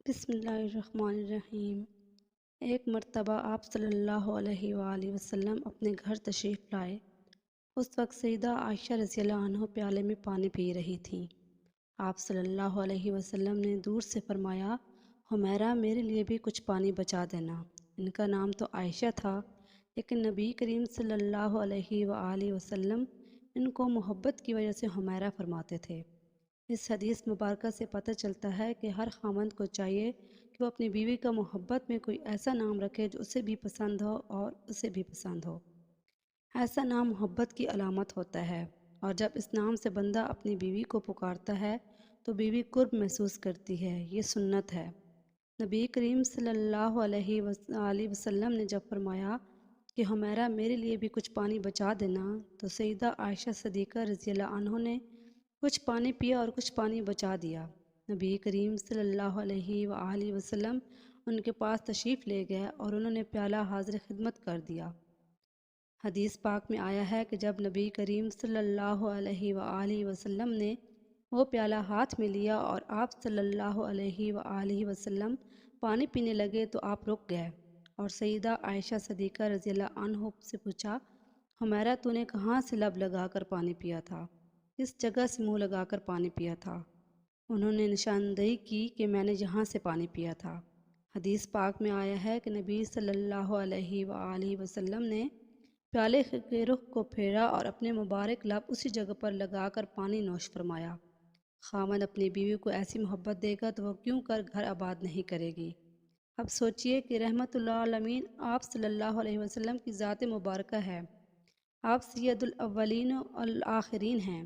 بسم اللہ الرحمن الرحیم۔ ایک مرتبہ آپ صلی اللہ علیہ وآلہ وسلم اپنے گھر تشریف لائے۔ اس وقت سیدہ عائشہ رضی اللہ عنہ پیالے میں پانی پی رہی تھیں۔ آپ صلی اللہ علیہ وسلم نے دور سے فرمایا، حمیرہ میرے لیے بھی کچھ پانی بچا دینا۔ ان کا نام تو عائشہ تھا، لیکن نبی کریم صلی اللہ علیہ وآلہ وسلم ان کو محبت کی وجہ سے حمیرہ فرماتے تھے۔ اس حدیث مبارکہ سے پتہ چلتا ہے کہ ہر خاوند کو چاہیے کہ وہ اپنی بیوی کا محبت میں کوئی ایسا نام رکھے جو اسے بھی پسند ہو اور اسے بھی پسند ہو۔ ایسا نام محبت کی علامت ہوتا ہے، اور جب اس نام سے بندہ اپنی بیوی کو پکارتا ہے تو بیوی قرب محسوس کرتی ہے۔ یہ سنت ہے۔ نبی کریم صلی اللہ علیہ وآلہ وسلم نے جب فرمایا کہ حمیرہ میرے لیے بھی کچھ پانی بچا دینا، تو سیدہ عائشہ صدیقہ رضی اللہ عنہ نے کچھ پانی پیا اور کچھ پانی بچا دیا۔ نبی کریم صلی اللہ علیہ وآلہ وسلم ان کے پاس تشریف لے گئے اور انہوں نے پیالہ حاضر خدمت کر دیا۔ حدیث پاک میں آیا ہے کہ جب نبی کریم صلی اللہ علیہ وآلہ وسلم نے وہ پیالہ ہاتھ میں لیا اور آپ صلی اللہ علیہ وآلہ وسلم پانی پینے لگے تو آپ رک گئے اور سیدہ عائشہ صدیقہ رضی اللہ عنہ سے پوچھا، حمیرہ تو نے کہاں سے لب لگا کر پانی پیا تھا؟ کس جگہ سے منہ لگا کر پانی پیا تھا؟ انہوں نے نشاندہی کی کہ میں نے یہاں سے پانی پیا تھا۔ حدیث پاک میں آیا ہے کہ نبی صلی اللہ علیہ وآلہ وسلم نے پیالے کے رخ کو پھیرا اور اپنے مبارک لب اسی جگہ پر لگا کر پانی نوش فرمایا۔ خاوند اپنی بیوی کو ایسی محبت دے گا تو وہ کیوں کر گھر آباد نہیں کرے گی؟ اب سوچئے کہ رحمت اللہ عالمین آپ صلی اللہ علیہ وسلم کی ذات مبارکہ ہے۔ آپ سید الاولین والآخرین ہیں۔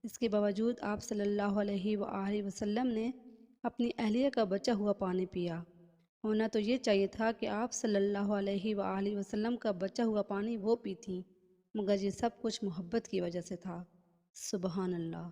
اس کے باوجود آپ صلی اللہ علیہ وآلہ وسلم نے اپنی اہلیہ کا بچا ہوا پانی پیا۔ ہونا تو یہ چاہیے تھا کہ آپ صلی اللہ علیہ وآلہ وسلم کا بچا ہوا پانی وہ پیتیں، مگر یہ سب کچھ محبت کی وجہ سے تھا۔ سبحان اللہ۔